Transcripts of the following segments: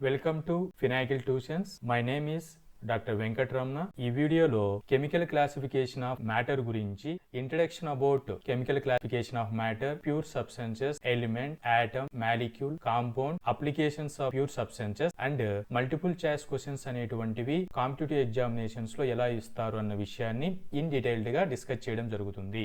Welcome to pinnacle tuitions. My name is doctor Venkataramana. ఈ వీడియోలో chemical classification of matter గురించి, introduction about chemical classification of matter, pure substances, element, atom, molecule, compound, applications of pure substances and multiple choice questions అనేటువంటివి competitive examinations లో ఎలా ఇస్తారు అన్న విషయాన్ని in detailed గా డిస్కస్ చేయడం జరుగుతుంది.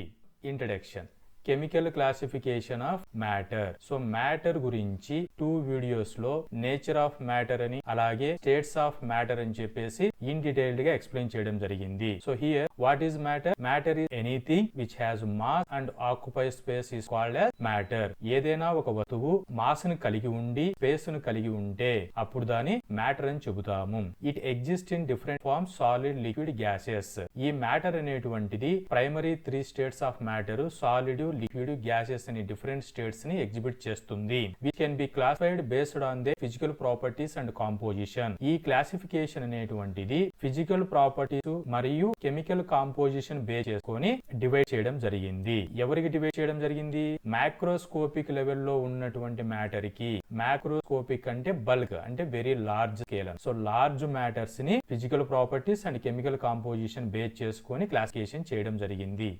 Introduction. Chemical classification of matter. So matter గురించి 2 వీడియోస్ లో నేచర్ ఆఫ్ మ్యాటర్ అని అలాగే స్టేట్స్ ఆఫ్ మ్యాటర్ అని చెప్పేసి ఇన్ డీటెయిల్డ్ గా ఎక్స్ప్లెయిన్ చేయడం జరిగింది. So here what is matter? Matter is anything which has mass and occupy space is called as matter. ఏదైనా ఒక వస్తువు మాస్ ను కలిగి ఉండి స్పేస్ ను కలిగి ఉంటే అప్పుడు దాని మ్యాటర్ అని చెబుతాము. It exist in different forms, solid, liquid, gases. ఈ మ్యాటర్ అనేటువంటిది primary 3 states of matter, solid, liquid, gases అని డిఫరెంట్ స్టేట్స్ ని ఎగ్జిబిట్ చేస్తుంది. Which can be classified based on the physical properties and composition. ఈ classification అనేటువంటిది physical properties మరియు chemical composition base చేసుకొని divide చేయడం జరిగింది. ఎవరికి డివైడ్ చేయడం జరిగింది? మ్యాక్రోస్కోపిక్ లెవెల్లో ఉన్నటువంటి మ్యాటర్ కి. మ్యాక్రోస్కోపిక్ అంటే బల్క్, అంటే very large scale. So large matters ని physical properties and chemical composition base చేసుకొని క్లాసిఫికేషన్ చేయడం జరిగింది.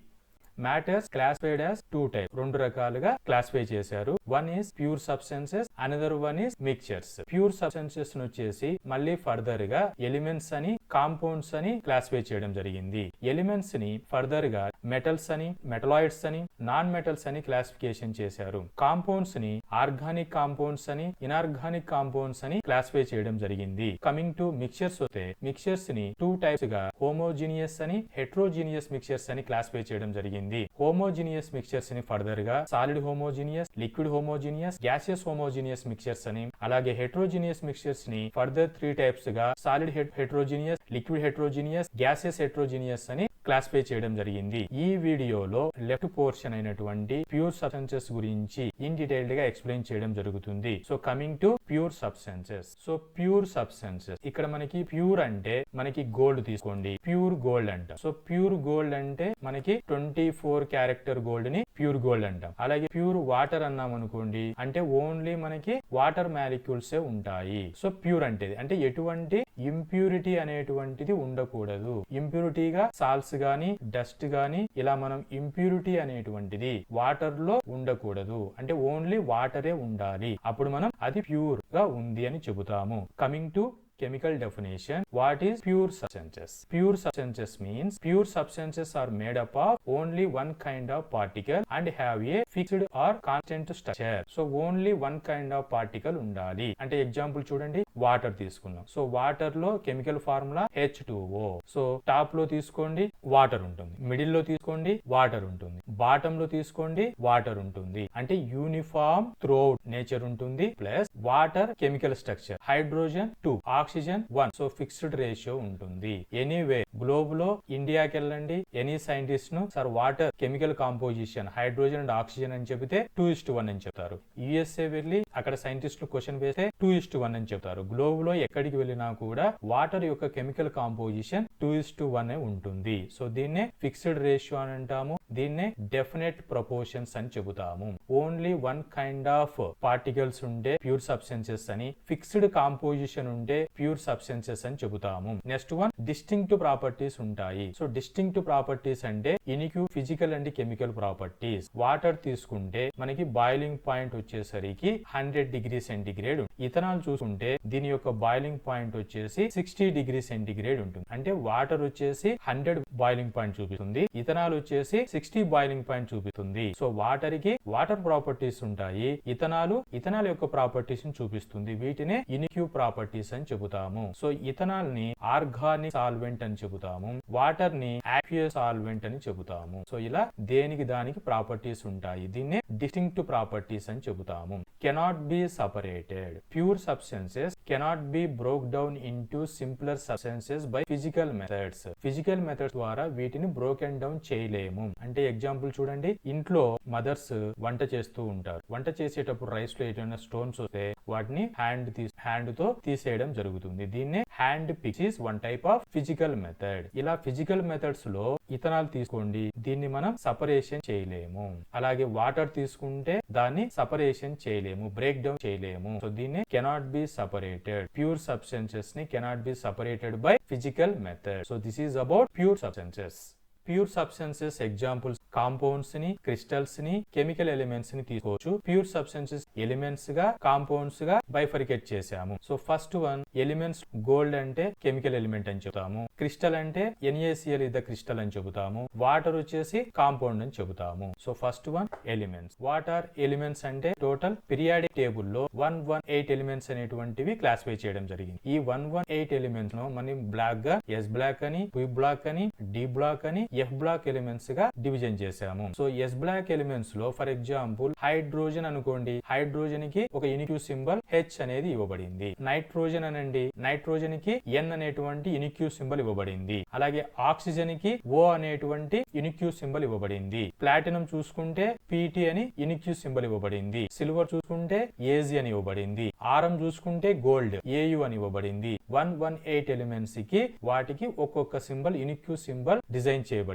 Matters classified as 2 types. 2 రకాలుగా క్లాసిఫై చేశారు. One is pure substances, another one is mixtures. Pure substances వచ్చేసి మళ్ళీ ఫర్దర్ గా ఎలిమెంట్స్ అని, కాంపౌండ్స్ అని క్లాసిఫై చేయడం జరిగింది. ఎలిమెంట్స్ ని ఫర్దర్ గా మెటల్స్ అని, మెటలాయిడ్స్ అని, నాన్ మెటల్స్ అని క్లాసిఫికేషన్ చేశారు. కాంపౌండ్స్ ని ఆర్గానిక్ కాంపౌండ్స్ అని, ఇన్ఆర్గానిక్ కాంపౌండ్స్ అని క్లాసిఫై చేయడం జరిగింది. కమింగ్ టు మిక్చర్స్ వస్తే మిక్చర్స్ ని 2 టైప్స్ గా హోమోజీనియస్ అని, హెట్రోజీనియస్ మిక్చర్స్ అని క్లాసిఫై చేయడం జరిగింది. హోమోజీనియస్ మిక్చర్స్ ని ఫర్దర్ గా solid homogeneous, liquid homogeneous, gaseous homogeneous mixtures అని, అలాగే హెట్రోజీనియస్ మిక్చర్స్ ని ఫర్దర్ 3 టైప్స్ గా solid heterogeneous, liquid heterogeneous, gaseous heterogeneous అని క్లాసిఫై చేయడం జరిగింది. ఈ వీడియోలో లెఫ్ట్ పోర్షన్ అయినటువంటి ప్యూర్ సబ్స్టెన్సెస్ గురించి ఇన్ డీటెయిల్డ్ గా ఎక్స్ప్లెయిన్ చేయడం జరుగుతుంది. So coming to pure substances. So pure substances, ఇక్కడ మనకి ప్యూర్ అంటే మనకి గోల్డ్ తీసుకోండి, ప్యూర్ గోల్డ్ అంట. సో ప్యూర్ గోల్డ్ అంటే మనకి 24 క్యారెక్టర్ గోల్డ్ ని ప్యూర్ గోల్డ్ అంటాం. అలాగే ప్యూర్ వాటర్ అన్నాం అనుకోండి, అంటే ఓన్లీ మనకి వాటర్ మాలిక్యూల్స్ ఉంటాయి. సో ప్యూర్ అంటే ఎటువంటి ఇంప్యూరిటీ అనేటువంటిది ఉండకూడదు. ఇంప్యూరిటీగా సాల్ట్స్ గాని, డస్ట్ గాని, ఇలా మనం ఇంప్యూరిటీ అనేటువంటిది వాటర్ లో ఉండకూడదు. అంటే ఓన్లీ వాటరే ఉండాలి. అప్పుడు మనం అది ప్యూర్ గా ఉంది అని చెబుతాము. Coming to chemical definition. What is pure substances? Pure substances means pure substances are made up of only one kind of particle and have a fixed or constant structure. So only one kind of particle ఉండాలి. అంటే example చూడండి, water తీసుకున్నాం. So water లో chemical formula H2O. So top లో తీసుకోండి water ఉంటుంది, middle లో తీసుకోండి వాటర్ ఉంటుంది, బాటమ్ లో తీసుకోండి వాటర్ ఉంటుంది. అంటే యూనిఫామ్ త్రూఅవుట్ నేచర్ ఉంటుంది. Plus water chemical structure, hydrogen 2, oxygen 1. So fixed ratio ఉంటుంది. ఎనీవే గ్లోబ్ లో ఇండియాకి వెళ్ళండి, ఎనీ సైంటిస్ట్ ను sir water chemical composition hydrogen and oxygen అని చెబితే 2:1 అని చెప్తారు. యుఎస్ఏ వెళ్ళి అక్కడ సైంటిస్టులు క్వశ్చన్ వేస్తే 2:1 అని చెప్తారు. గ్లోబ్ లో ఎక్కడికి వెళ్ళినా కూడా వాటర్ యొక్క కెమికల్ కాంపోజిషన్ 2:1 ఉంటుంది. సో దీన్నే ఫిక్స్డ్ రేషియో అని అంటాము. దీన్నే డెఫినెట్ ప్రపోర్షన్స్ అని చెబుతాము. Only one kind of particles ఉంటే ప్యూర్ సబ్స్టెన్సెస్ అని, ఫిక్స్డ్ కాంపోజిషన్ ఉంటే ప్యూర్ సబ్స్టెన్సెస్ అని చెబుతాము. నెక్స్ట్ వన్ డిస్టింక్టివ్ ప్రాపర్టీస్ ఉంటాయి. సో డిస్టింక్టివ్ ప్రాపర్టీస్ అంటే unique physical and chemical properties. Water తీసుకుంటే మనకి బాయిలింగ్ పాయింట్ వచ్చేసరికి 100 డిగ్రీ సెంటిగ్రేడ్. ఇథనాల్ చూసుకుంటే దీని యొక్క బాయిలింగ్ పాయింట్ వచ్చేసి 60 డిగ్రీ సెంటిగ్రేడ్ ఉంటుంది. అంటే వాటర్ వచ్చేసి 100 బాయిలింగ్ పాయింట్ చూపిస్తుంది, ఇథనాల్ వచ్చేసి 60 బాయిలింగ్ పాయింట్ చూపిస్తుంది. సో వాటర్ కి వాటర్ ప్రాపర్టీస్ ఉంటాయి, ఇథనాల్ యొక్క ప్రాపర్టీస్ చూపిస్తుంది. వీటినే యూనిక్ ప్రాపర్టీస్ అని చెబుతాము. సో ఇథనాల్ ని ఆర్గానిక్ సాల్వెంట్ అని చెబుతాము, వాటర్ ని యాక్వియస్ సాల్వెంట్ అని చెబుతాము. సో ఇలా దేనికి దానికి ప్రాపర్టీస్ ఉంటాయి. దీన్నే డిస్టింక్టివ్ ప్రాపర్టీస్ అని చెబుతాము. Cannot be separated. Pure substances cannot be broke down into simpler substances by physical methods. Physical methods ద్వారా వీటిని బ్రోకెన్ డౌన్ చేయలేము. అంటే ఎగ్జాంపుల్ చూడండి, ఇంట్లో మదర్స్ వంట చేస్తూ ఉంటారు. వంట చేసేటప్పుడు రైస్ లో ఏదైనా స్టోన్స్ వస్తే వాటిని హ్యాండ్ తో తీసేయడం జరుగుతుంది. దీన్నే hand pick is one type of physical method. ఇలా ఫిజికల్ మెథడ్స్ లో ఇథనాల్ తీసుకోండి, దీన్ని మనం సపరేషన్ చేయలేము. అలాగే వాటర్ తీసుకుంటే దాన్ని సపరేషన్ చేయలేము, బ్రేక్ డౌన్ చేయలేము. సో దీన్ని cannot be separated. separated. Pure substances ni cannot be separated by physical method. So this is about pure substances. Pure substances examples compounds ని, క్రిస్టల్స్ ని, కెమికల్ ఎలిమెంట్స్ ని తీసుకోవచ్చు. Pure substances elements గా, compounds గా bifurcate చేసాము. So first one elements. Gold అంటే chemical element అని చెబుతాము. క్రిస్టల్ అంటే NaCl ఇస్ ద క్రిస్టల్ అని చెబుతాము. వాటర్ వచ్చేసి కాంపౌండ్ అని చెబుతాము. So first one elements. What are elements అంటే టోటల్ పీరియాడిక్ టేబుల్ లో 118 ఎలిమెంట్స్ అనేటువంటివి క్లాసిఫై చేయడం జరిగింది. ఈ 118 ఎలిమెంట్స్ ను మనం బ్లాక్ గా S బ్లాక్ అని, P బ్లాక్ అని, D బ్లాక్ అని, F బ్లాక్ ఎలిమెంట్స్ గా డివిజన్ చేసాము. సో S బ్లాక్ ఎలిమెంట్స్ లో ఫర్ ఎగ్జాంపుల్ హైడ్రోజన్ అనుకోండి. హైడ్రోజన్ కి ఒక యూనిక్ సింబల్ H అనేది ఇవ్వబడింది. నైట్రోజన్ అనండి, నైట్రోజన్ కి N అనేటువంటి యూనిక్ సింబల్ ఇవ్వబడింది. అలాగే ఆక్సిజన్ కి O అనేటువంటి యూనిక్ సింబల్ ఇవ్వబడింది. ప్లాటినం చూసుకుంటే PT అని యూనిక్ సింబల్ ఇవ్వబడింది. సిల్వర్ చూసుకుంటే AG అని ఇవ్వబడింది. ఆరం చూసుకుంటే గోల్డ్ AU అని ఇవ్వబడింది. 118 ఎలిమెంట్స్ కి వాటికి ఒక్కొక్క సింబల్ యూనిక్ సింబల్ డిజైన్ చేయబడింది.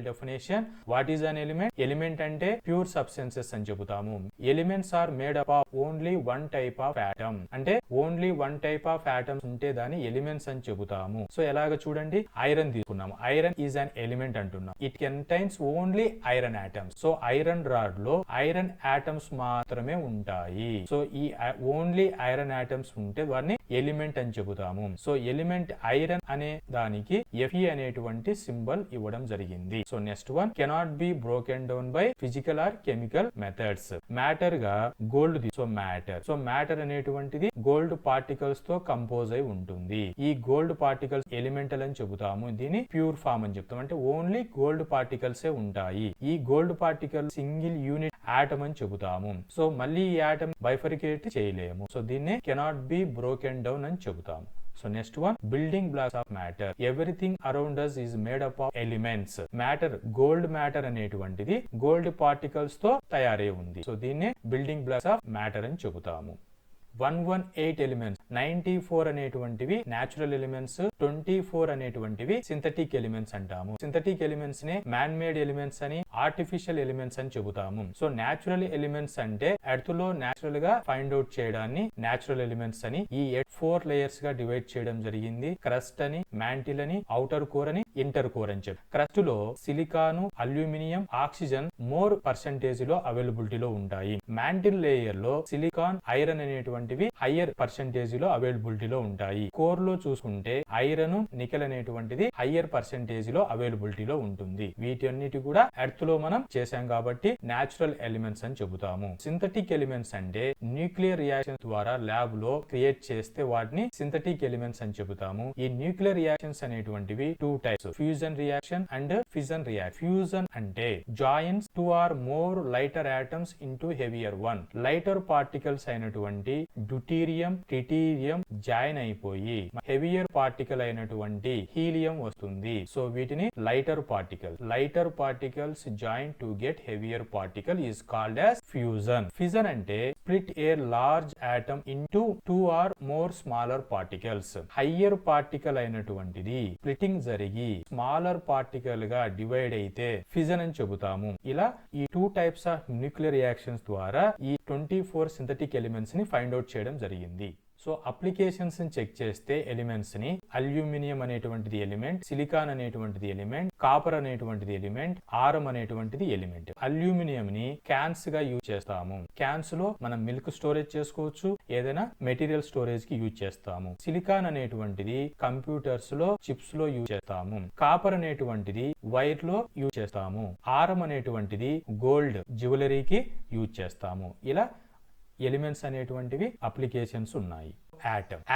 Definition. What is an element? Element అంటే ప్యూర్ సబ్స్టెన్సెస్ అని చెబుతాము. Elements are made up of only one type of atom. అంటే only one type of atoms ఉంటే దాన్ని ఎలిమెంట్స్ అని చెబుతాము. సో ఎలాగ చూడండి, ఐరన్ తీసుకున్నాము. ఐరన్ ఈజ్ అన్ ఎలిమెంట్ అంటున్నాం. It contains only iron atoms. So iron rod లో ఐరన్ ఆటమ్స్ మాత్రమే ఉంటాయి. సో ఈ ఓన్లీ ఐరన్ ఆటమ్స్ ఉంటే వారిని ఎలిమెంట్ అని చెబుతాము. సో ఎలిమెంట్ ఐరన్ అనే దానికి Fe అనేటువంటి సింబల్ ఇవ్వడం జరిగింది. So next one cannot be broken down by physical are chemical methods. Matter గా గోల్డ్. సో మ్యాటర్ అనేటువంటిది గోల్డ్ పార్టికల్స్ తో కంపోజ్ అయి ఉంటుంది. ఈ గోల్డ్ పార్టికల్స్ ఎలిమెంటల్ అని చెబుతాము. దీన్ని ప్యూర్ ఫామ్ అని చెప్తాం. అంటే ఓన్లీ గోల్డ్ పార్టికల్స్ ఉంటాయి. ఈ gold particle single unit atom అని చెబుతాము. సో మళ్ళీ ఈ ఆటమ్ బైఫర్కేట్ చేయలేము. సో దీన్ని కెనాట్ బి బ్రోకెన్ డౌన్ అని చెబుతాము. So next one, building blocks of matter. Everything around us is made up of elements. Matter, gold matter అనేటువంటిది gold particles తో తయారై ఉంది. సో దీన్నే బిల్డింగ్ బ్లాక్స్ ఆఫ్ మ్యాటర్ అని చెబుతాము. 118 ఎలిమెంట్స్, 94 అనేటువంటివి న్యాచురల్ ఎలిమెంట్స్, 24 అనేటువంటివి సింథటిక్ ఎలిమెంట్స్ అంటాము. సింథటిక్ ఎలిమెంట్స్ నే మ్యాన్ మేడ్ ఎలిమెంట్స్ అని, ఆర్టిఫిషియల్ ఎలిమెంట్స్ అని చెబుతాము. సో న్యాచురల్ ఎలిమెంట్స్ అంటే ఎర్త్ లో న్యాచురల్ గా ఫైండ్ అవుట్ చేయడాన్ని న్యాచురల్ ఎలిమెంట్స్ అని. ఈ 4 లేయర్స్ గా డివైడ్ చేయడం జరిగింది. క్రస్ట్ అని, మ్యాంటిల్ అని, ఔటర్ కోర్ అని, ఇంటర్ కోర్ అని చెప్పి. క్రస్ట్ లో సిలికాను, అల్యూమినియం, ఆక్సిజన్ మోర్ పర్సెంటేజ్ లో అవైలబిలిటీలో ఉంటాయి. మ్యాంటిల్ లేయర్ లో సిలికాన్, ఐరన్ అనేటువంటి హయ్యర్ పర్సెంటేజ్ లో అవైలబిలిటీలో ఉంటాయి. కోర్ లో చూసుకుంటే ఐరన్, నికెల్ అనేటువంటిది హయ్యర్ పర్సెంటేజ్ లో అవైలబిలిటీలో ఉంటుంది. వీటన్నిటి కూడా ఎర్త్ లో మనం చేసాం కాబట్టి న్యాచురల్ ఎలిమెంట్స్ అని చెబుతాము. సింథటిక్ ఎలిమెంట్స్ అంటే న్యూక్లియర్ రియాక్షన్ ద్వారా ల్యాబ్ లో క్రియేట్ చేస్తే వాటిని సింథటిక్ ఎలిమెంట్స్ అని చెబుతాము. ఈ న్యూక్లియర్ రియాక్షన్స్ అనేటువంటివి 2 types, fusion reaction and fission reaction. Fusion అంటే joins 2 or more lighter atoms into heavier one. Lighter particles అయినటువంటి డ్యూటీరియం, ట్రిటీరియం జాయిన్ అయిపోయి హెవియర్ పార్టికల్ అయినటువంటి హీలియం వస్తుంది. సో వీటిని lighter particles join to get heavier particle is called as fusion. Fission అంటే split a large atom into 2 or more smaller particles. Higher particle అయినటువంటిది splitting జరిగి smaller particle గా divide అయితే fission అని చెబుతాము. ఇలా ఈ 2 టైప్స్ ఆఫ్ న్యూక్లియర్ రియాక్షన్స్ ద్వారా ఈ 24 సింథటిక్ ఎలిమెంట్స్ ని ఫైండ్ అవుట్ చేయడం జరిగింది. సో అప్లికేషన్స్ ని చెక్ చేస్తే ఎలిమెంట్స్ ని అల్యూమినియం అనేటువంటిది ఎలిమెంట్, సిలికాన్ అనేటువంటిది ఎలిమెంట్, కాపర్ అనేటువంటిది ఎలిమెంట్, ఆరం అనేటువంటిది ఎలిమెంట్. అల్యూమినియం ని క్యాన్స్ గా యూజ్ చేస్తాము. క్యాన్స్ లో మనం మిల్క్ స్టోరేజ్ చేసుకోవచ్చు, ఏదైనా మెటీరియల్ స్టోరేజ్ కి యూజ్ చేస్తాము. సిలికాన్ అనేటువంటిది కంప్యూటర్స్ లో, చిప్స్ లో యూజ్ చేస్తాము. కాపర్ అనేటువంటిది వైర్ లో యూజ్ చేస్తాము. ఆరం అనేటువంటిది గోల్డ్ జ్యువెలరీకి యూజ్ చేస్తాము. ఇలా ఎలిమెంట్స్ అనేటువంటివి అప్లికేషన్స్ ఉన్నాయి.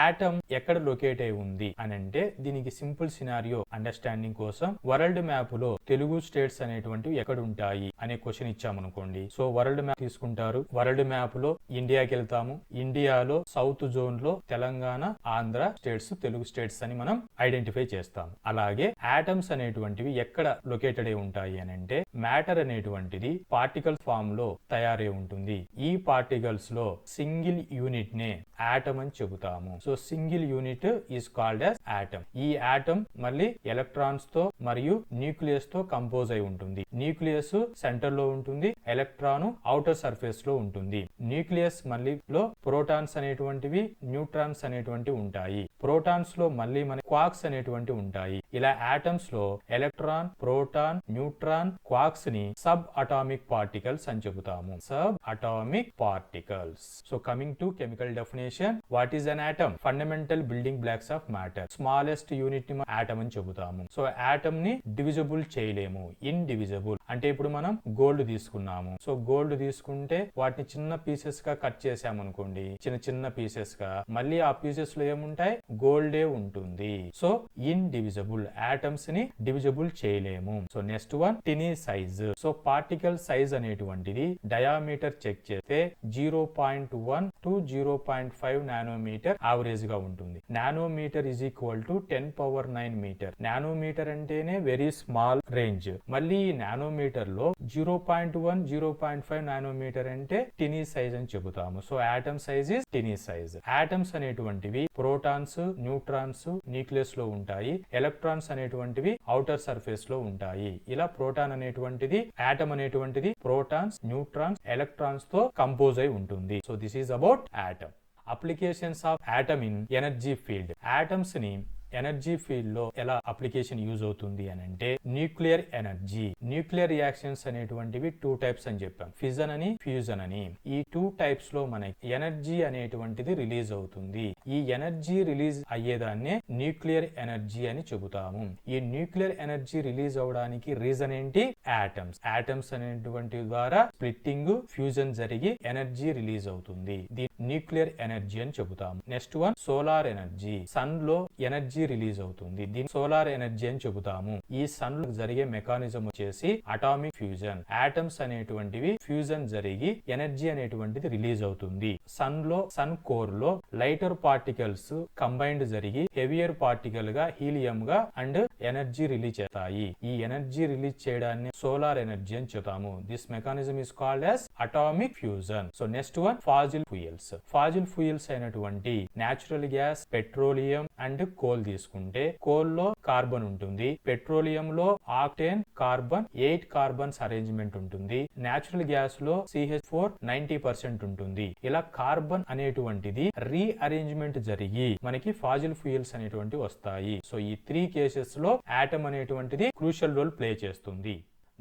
ఆటమ్ ఎక్కడ లొకేట్ అయి ఉంది అని అంటే దీనికి సింపుల్ సినారియో అండర్స్టాండింగ్ కోసం వరల్డ్ మ్యాప్ లో తెలుగు స్టేట్స్ అనేటువంటివి ఎక్కడ ఉంటాయి అనే క్వశ్చన్ ఇచ్చామనుకోండి. సో వరల్డ్ మ్యాప్ తీసుకుంటారు. వరల్డ్ మ్యాప్ లో ఇండియాకి వెళ్తాము. ఇండియాలో సౌత్ జోన్ లో తెలంగాణ, ఆంధ్ర స్టేట్స్ తెలుగు స్టేట్స్ అని మనం ఐడెంటిఫై చేస్తాం. అలాగే ఆటమ్స్ అనేటువంటివి ఎక్కడ లొకేటెడ్ అయి ఉంటాయి అని అంటే మ్యాటర్ అనేటువంటిది పార్టికల్ ఫామ్ లో తయారై ఉంటుంది. ఈ పార్టికల్స్ ఆటమ్స్ లో సింగిల్ యూనిట్ నే ఆటమ్ అని చెబుతాము. So single unit is called as atom. ఈ ఆటమ్ మళ్ళీ ఎలక్ట్రాన్స్ తో మరియు న్యూక్లియస్ తో కంపోజ్ అయి ఉంటుంది. న్యూక్లియస్ సెంటర్ లో ఉంటుంది, ఎలక్ట్రాన్ ఔటర్ సర్ఫేస్ లో ఉంటుంది. న్యూక్లియస్ మళ్ళీ లో ప్రోటాన్స్ అనేటువంటివి, న్యూట్రాన్స్ అనేటువంటివి ఉంటాయి. ప్రోటాన్స్ లో మళ్ళీ మన క్వార్క్స్ అనేటువంటి ఉంటాయి. ఇలా ఆటమ్స్ లో ఎలక్ట్రాన్, ప్రోటాన్, న్యూట్రాన్, క్వార్క్స్ ని సబ్ అటామిక్ పార్టికల్స్ అని చెబుతాము. Sub atomic particles. So coming to chemical definition, what is an atom? Fundamental building blocks of matter. Smallest unit ని ఆటమ్ అని చెబుతాము. సో ఆటమ్ ని డివిజిబుల్ చేయలేము, indivisible. అంటే ఇప్పుడు మనం గోల్డ్ తీసుకున్నాము. సో గోల్డ్ తీసుకుంటే వాటిని చిన్న పీసెస్ గా కట్ చేసామనుకోండి, చిన్న చిన్న పీసెస్ గా, మళ్ళీ ఆ పీసెస్ లో ఏముంటాయి? గోల్డే ఉంటుంది. So indivisible. ఆటమ్స్ ని డివిజిబుల్ చేయలేము. So next one, tiny size. So particle size అనేటువంటిది డయామీటర్ చెక్ చేస్తే 0.1 to 0.5 నానోమీటర్ యావరేజ్ గా ఉంటుంది. Nanometre is equal to 10⁹ metre. Nanometre అంటేనే వెరీ స్మాల్ రేంజ్. మళ్ళీ ఈ నానోమీటర్ లో 0.1, 0.5 నానోమీటర్ అంటే టినీ సైజ్ అని చెబుతాము. So atom size is tiny size. Atoms అనేటువంటివి ప్రోటాన్స్, న్యూట్రాన్స్ న్యూక్లియస్ లో ఉంటాయి. ఎలక్ట్రాన్స్ అనేటువంటివి ఔటర్ సర్ఫేస్ లో ఉంటాయి. ఇలా ప్రోటాన్ అనేటువంటిది, ఆటమ్ అనేటువంటిది ప్రోటాన్స్, న్యూట్రాన్స్, ఎలక్ట్రాన్స్ తో కంపోజ్ అయి ఉంటుంది. So this is about atom. Applications of atom in energy field. Atoms ని ఎనర్జీ ఫీల్డ్ లో ఎలా అప్లికేషన్ యూజ్ అవుతుంది అని అంటే, న్యూక్లియర్ ఎనర్జీ. న్యూక్లియర్ రియాక్షన్స్ అనేటువంటివి 2 టైప్స్ అని చెప్పాం, ఫిజన్ అని, ఫ్యూజన్ అని. ఈ 2 టైప్స్ లో మనకి ఎనర్జీ అనేటువంటిది రిలీజ్ అవుతుంది. ఈ ఎనర్జీ రిలీజ్ అయ్యేదాన్నే న్యూక్లియర్ ఎనర్జీ అని చెబుతాము. ఈ న్యూక్లియర్ ఎనర్జీ రిలీజ్ అవడానికి రీజన్ ఏంటి? ఆటమ్స్. ఆటమ్స్ అనేటువంటి ద్వారా స్ప్లిట్టింగ్, ఫ్యూజన్ జరిగి ఎనర్జీ రిలీజ్ అవుతుంది. దీని న్యూక్లియర్ ఎనర్జీ అని చెబుతాము. Next one, solar energy. Sun లో ఎనర్జీ రిలీజ్ అవుతుంది. దీన్ని సోలార్ ఎనర్జీ అని చెబుతాము. ఈ సన్ లో జరిగే మెకానిజం వచ్చేసి అటామిక్ ఫ్యూజన్. ఆటమ్స్ అనేటువంటివి ఫ్యూజన్ జరిగి ఎనర్జీ అనేటువంటిది రిలీజ్ అవుతుంది. సన్ లో, సన్ కోర్ లో లైటర్ పార్టికల్స్ కంబైన్డ్ జరిగి హెవియర్ పార్టికల్ గా, హీలియం గా అండ్ ఎనర్జీ రిలీజ్ చేస్తాయి. ఈ ఎనర్జీ రిలీజ్ చేయడాన్ని సోలార్ ఎనర్జీ అని చెబుతాము. This mechanism is called as atomic fusion. So next one, fossil fuels. Fossil fuels అయినటువంటి natural gas, petroleum and coal తీసుకుంటే, కోల్ లో కార్బన్ ఉంటుంది, పెట్రోలియం లో ఆక్టేన్, కార్బన్, 8 కార్బన్స్ అరేంజ్మెంట్ ఉంటుంది. నేచురల్ గ్యాస్ లో CH4 90% ఉంటుంది. ఇలా కార్బన్ అనేటువంటిది రీఅరేంజ్మెంట్ జరిగి మనకి ఫాజిల్ ఫ్యూయల్స్ అనేటువంటి వస్తాయి. సో ఈ 3 కేసెస్ లో ఆటమ్ అనేటువంటిది క్రూషియల్ రోల్ ప్లే చేస్తుంది.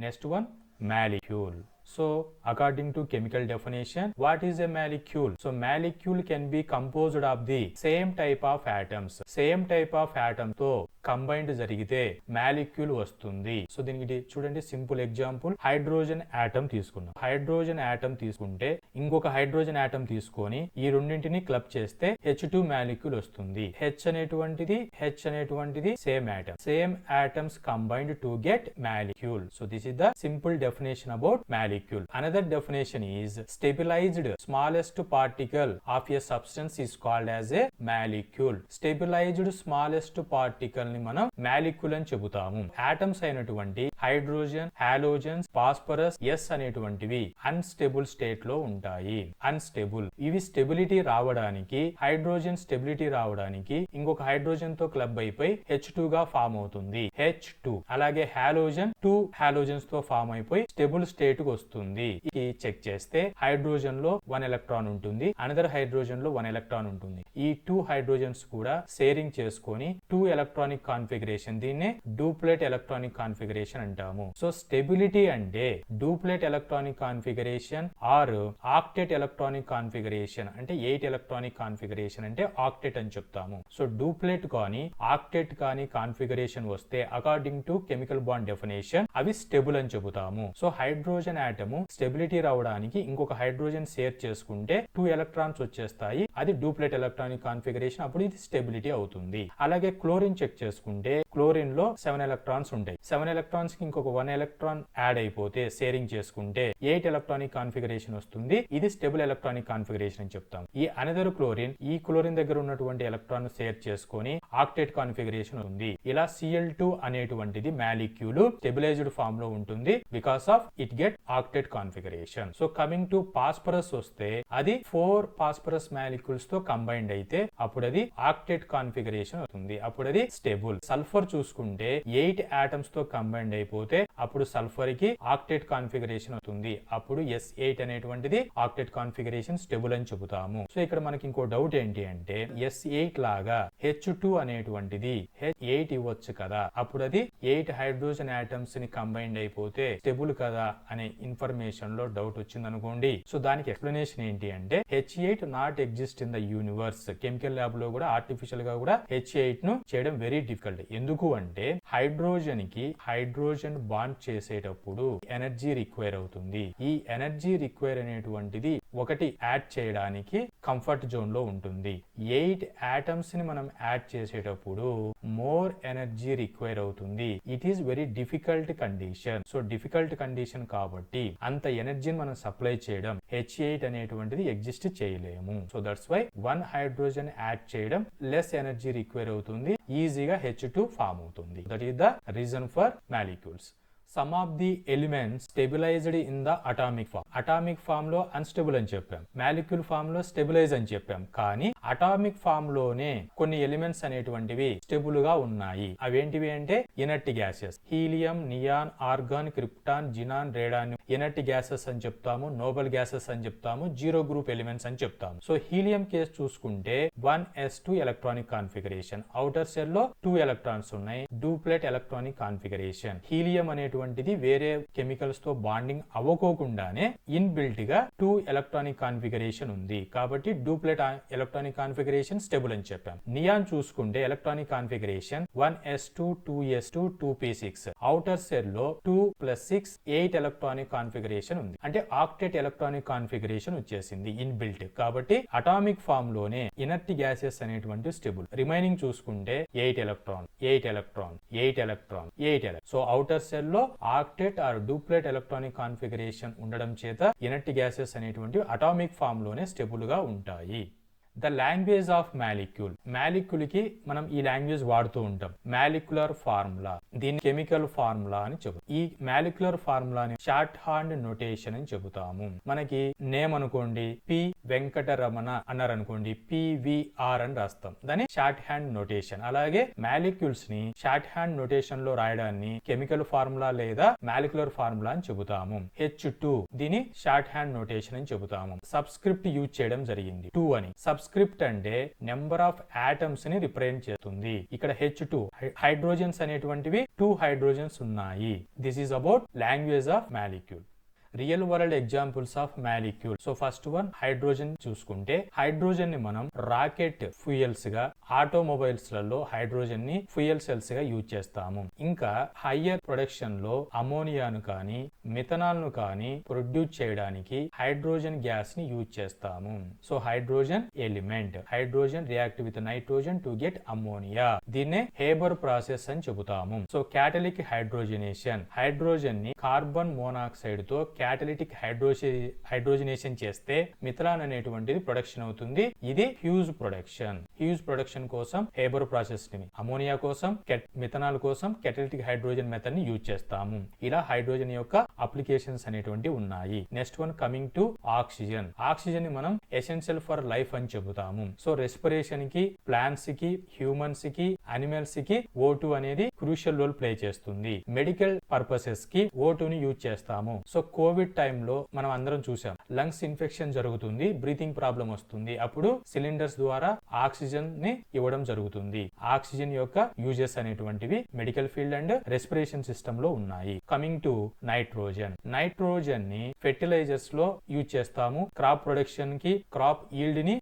Next one, molecule. So according to chemical definition, what is a molecule? So molecule can be composed of the same type of atoms. Same type of atom తో combined జరిగితే molecule వస్తుంది. So దీనికి చూడండి, simple example, hydrogen atom తీసుకున్నాం. Hydrogen atom తీసుకుంటే ఇంకొక hydrogen atom తీసుకొని ఈ రెండింటిని క్లబ్ చేస్తే H2 మాలిక్యూల్ వస్తుంది. H అనేటువంటిది same atom. Same atoms combined to get molecule. So this is the simple definition about molecule. Another definition is stabilized smallest particle of a substance is called as a molecule. Stabilized smallest particle ని మనం molecule అని చెబుతాము. Atoms అయినటువంటి hydrogen, halogens, phosphorus, S అనేటువంటివి unstable state లో ఉంటాయి. Unstable. ఇవి stability రావడానికి, హైడ్రోజన్ స్టెబిలిటీ రావడానికి ఇంకొక హైడ్రోజన్ తో క్లబ్ అయిపోయి H2 గా ఫామ్ అవుతుంది. H2. అలాగే హాలోజన్ 2 హాలోజన్స్ తో ఫామ్ అయిపోయి స్టేబుల్ స్టేట్ కు వస్తుంది. ఇది చెక్ చేస్తే హైడ్రోజన్ లో 1 ఎలక్ట్రాన్ ఉంటుంది, అనదర్ హైడ్రోజన్ లో 1 ఎలక్ట్రాన్ ఉంటుంది. ఈ 2 హైడ్రోజన్స్ కూడా షేరింగ్ చేసుకొని 2 ఎలక్ట్రానిక్ కాన్ఫిగరేషన్, దీన్నే డూప్లెట్ ఎలక్ట్రానిక్ కాన్ఫిగరేషన్ అంటాము. సో స్టెబిలిటీ అంటే duplet electronic configuration or octet electronic configuration. అంటే 8 ఎలక్ట్రానిక్ కాన్ఫిగరేషన్ అంటే ఆక్టెట్ అని చెప్తాము. సో డూప్లెట్ కానీ ఆక్టెట్ కానీ కాన్ఫిగరేషన్ వస్తే according to chemical bond definition అవి స్టెబుల్ అని చెబుతాము. సో హైడ్రోజన్ ఆటమ్ స్టెబిలిటీ రావడానికి ఇంకొక హైడ్రోజన్ షేర్ చేసుకుంటే 2 ఎలక్ట్రాన్స్ వచ్చేస్తాయి. అది డూప్లెట్ ఎలక్ట్రానిక్ కాన్ఫిగరేషన్. అప్పుడు ఇది స్టెబిలిటీ అవుతుంది. అలాగే క్లోరిన్ చెక్ చేసుకుంటే క్లోరిన్ లో 7 ఎలక్ట్రాన్స్ ఉంటాయి. 7 ఎలక్ట్రాన్స్ కి ఇంకొక 1 ఎలక్ట్రాన్ యాడ్ అయిపోతే షేరింగ్ చేసుకుంటే 8 ఎలక్ట్రానిక్ కాన్ఫిగరేషన్ వస్తుంది. ఇది స్టెబుల్ ఎలక్ట్రానిక్ కాన్ఫిగరేషన్ అని చెప్తాం. ఈ అనదర్ క్లోరిన్, ఈ క్లోరిన్ దగ్గర ఉన్నటువంటి ఎలక్ట్రాన్ షేర్ చేసుకొని ఆక్టేట్ కాన్ఫిగరేషన్ ఉంది. ఇలా Cl2 అనేటువంటిది మాలిక్యూల్ స్టెబిలైజ్డ్ ఫామ్ లో ఉంటుంది. Because of it get octet octet configuration. So coming to phosphorus వస్తే అది 4 పాస్పరస్ మాలిక్యూల్స్ తో కంబైన్డ్ అయితే అప్పుడు అది ఆక్టేట్ కాన్ఫిగరేషన్ అవుతుంది. అప్పుడు అది స్టేబుల్. సల్ఫర్ చూసుకుంటే 8 ఆటమ్స్ తో కంబైన్డ్ అయిపోతే అప్పుడు సల్ఫర్ కి ఆక్టేట్ కాన్ఫిగరేషన్ అవుతుంది. అప్పుడు S8 అనేటువంటిది ఆక్టేట్ కాన్ఫిగరేషన్ స్టేబుల్ అని చెబుతాము. సో ఇక్కడ మనకి ఇంకో డౌట్ ఏంటి అంటే S8 లాగా H2 అనేటువంటిది H8 ఇవ్వచ్చు కదా, అప్పుడు అది 8 హైడ్రోజన్ ఆటమ్స్ ని కంబైన్డ్ అయిపోతే స్టేబుల్ కదా అనే ఇన్ఫర్మేషన్ లో డౌట్ వచ్చింది అనుకోండి. సో దానికి ఎక్స్ప్లెనేషన్ ఏంటి అంటే H8 not exist in the universe. Chemical lab లో కూడా ఆర్టిఫిషియల్ గా కూడా H8 ను చేయడం వెరీ డిఫికల్ట్. ఎందుకు అంటే హైడ్రోజన్ కి హైడ్రోజన్ బాండ్ చేసేటప్పుడు ఎనర్జీ రిక్వైర్ అవుతుంది. ఈ ఎనర్జీ రిక్వైర్ అనేటువంటిది ఒకటి యాడ్ చేయడానికి కంఫర్ట్ జోన్ లో ఉంటుంది. 8 ఆటమ్స్ ని మనం యాడ్ చేసేటప్పుడు మోర్ ఎనర్జీ రిక్వైర్ అవుతుంది. It is very difficult condition. So difficult condition కాబట్టి అంత ఎనర్జీని మనం సప్లై చేయడం H8 అనేటువంటిది ఎగ్జిస్ట్ చేయలేము. So that's why 1 hydrogen add చేయడం లెస్ ఎనర్జీ రిక్వైర్ అవుతుంది, ఈజీగా H2 ఫామ్ అవుతుంది. That is the reason for molecules. Some of the elements stabilized in the atomic form. Atomic form లో అన్స్టేబుల్ అని చెప్పాం, మాలిక్యూల్ ఫామ్ లో stabilise అని చెప్పాం. కానీ అటామిక్ ఫామ్ లోనే కొన్ని ఎలిమెంట్స్ అనేటువంటివి స్టేబుల్ గా ఉన్నాయి. అవేంటివి అంటే inert gases. Helium, neon, organ, krypton, xenon, radon inert gases అని చెప్తాము, నోబెల్ గ్యాసెస్ అని చెప్తాము, జీరో గ్రూప్ ఎలిమెంట్స్ అని చెప్తాము. సో హీలియం కేసు చూసుకుంటే 1s2 electronic configuration, outer cell లో 2 ఎలక్ట్రాన్స్ ఉన్నాయి, డూప్లెట్ ఎలక్ట్రానిక్ కాన్ఫిగరేషన్. హీలియం అనేటువంటిది వేరే కెమికల్స్ తో బాండింగ్ అవ్వకోకుండానే ఇన్ బిల్ట్ గా 2 ఎలక్ట్రానిక్ కాన్ఫిగరేషన్ ఉంది. కాబట్టి డూప్లెట్ ఎలక్ట్రానిక్ కాన్ఫిగరేషన్ స్టేబుల్ అని చెప్పాం. నియాన్ చూసుకుంటే electronic configuration 1s2 2s2 2p6, outer cell లో 2 + 6 8 ఎలక్ట్రానిక్ కాన్ఫిగరేషన్ ఉంది. అంటే ఆక్టేట్ ఎలక్ట్రానిక్ కాన్ఫిగరేషన్ వచ్చేసింది ఇన్ బిల్ట్. కాబట్టి అటామిక్ ఫామ్ లోనే ఇనర్ట్ గ్యాసెస్ అనేటువంటి స్టేబుల్. రిమైనింగ్ చూసుకుంటే 8 electron 8 electron 8 electron 8 electron. So outer cell లో ఆక్టేట్ ఆర్ డూప్లెట్ ఎలక్ట్రానిక్ కాన్ఫిగరేషన్ ఉండడం చేత ఇనర్ట్ గ్యాసెస్ అనేటువంటి అటామిక్ ఫామ్ లోనే స్టేబుల్ గా ఉంటాయి. The language of molecule. Molecule కి మనం ఈ లాంగ్వేజ్ వాడుతూ ఉంటాం. మాలిక్యులర్ ఫార్ములా, దీని కెమికల్ ఫార్ములా అని చెబుతాం. ఈ మాలిక్యులర్ ఫార్ములాని షార్ట్ హ్యాండ్ నోటేషన్ అని చెబుతాము. మనకి నేమ్ అనుకోండి పి వెంకటరమణ అన్నారు అనుకోండి, PVR అని రాస్తాం, దాని షార్ట్ హ్యాండ్ నోటేషన్. అలాగే మాలిక్యూల్స్ ని షార్ట్ హ్యాండ్ నోటేషన్ లో రాయడాన్ని కెమికల్ ఫార్ములా లేదా మాలిక్యులర్ ఫార్ములా అని చెబుతాము. H2 దీని షార్ట్ హ్యాండ్ నోటేషన్ అని చెబుతాము. సబ్స్క్రిప్ట్ యూజ్ చేయడం జరిగింది 2 అని. సబ్స్క్రిప్ట్ అంటే నెంబర్ ఆఫ్ ఆటమ్స్ ని రిప్రజెంట్ చేస్తుంది. ఇక్కడ H2 హైడ్రోజన్స్ అనేటువంటివి 2 హైడ్రోజన్స్ ఉన్నాయి. This is about language of molecule. Real world examples of molecule. So first one hydrogen చూసుకుంటే హైడ్రోజన్ ని మనం రాకెట్ ఫ్యూయల్స్ గా, ఆటోమొబైల్స్ లలో హైడ్రోజన్ ని ఫ్యూయల్ సెల్స్ గా యూజ్ చేస్తాము. ఇంకా హయ్యర్ ప్రొడక్షన్ లో అమోనియాను కానీ మిథనాల్ ను కానీ ప్రొడ్యూస్ చేయడానికి హైడ్రోజన్ గ్యాస్ ని యూజ్ చేస్తాము. So hydrogen element, hydrogen react with nitrogen to get ammonia. దీన్నే హేబర్ ప్రాసెస్ అని చెబుతాము. సో క్యాటలిక్ హైడ్రోజనేషన్, హైడ్రోజన్ ని కార్బన్ మోనాక్సైడ్ తో క్యాటలిటిక్ హైడ్రోజనేషన్ చేస్తే మిథనాల్ అనేటువంటిది ప్రొడక్షన్ అవుతుంది. ఇది హ్యూజ్ ప్రొడక్షన్. హ్యూజ్ ప్రొడక్షన్ కోసం హేబర్ ప్రాసెస్ ని, అమోనియా కోసం మిథనాల్ కోసం క్యాటలిటిక్ హైడ్రోజన్ మెథడ్ ని యూజ్ చేస్తాము. ఇలా హైడ్రోజన్ యొక్క అప్లికేషన్స్ అనేటువంటి ఉన్నాయి. Next one coming to oxygen. Oxygen ని మనం ఎసెన్షియల్ ఫర్ లైఫ్ అని చెబుతాము. సో రెస్పిరేషన్ కి, ప్లాంట్స్ కి, హ్యూమన్స్ కి, అనిమల్స్ కి O2 అనేది క్రూషియల్ రోల్ ప్లే చేస్తుంది. మెడికల్ పర్పసెస్ కి O2 ని యూజ్ చేస్తాము. సో కోవిడ్ టైంలో మనం అందరం చూసాం, లంగ్స్ ఇన్ఫెక్షన్ జరుగుతుంది, బ్రీతింగ్ ప్రాబ్లం వస్తుంది. అప్పుడు సిలిండర్స్ ద్వారా ఆక్సిజన్ ని ఇవ్వడం జరుగుతుంది. ఆక్సిజన్ యొక్క యూజెస్ అనేటువంటివి medical field and respiration system లో ఉన్నాయి. Coming to nitrogen. నైట్రోజన్ ని ఫెర్టిలైజర్స్ లో యూజ్ చేస్తాము, క్రాప్ ప్రొడక్షన్ కి, క్రాప్ ఈల్డ్ ని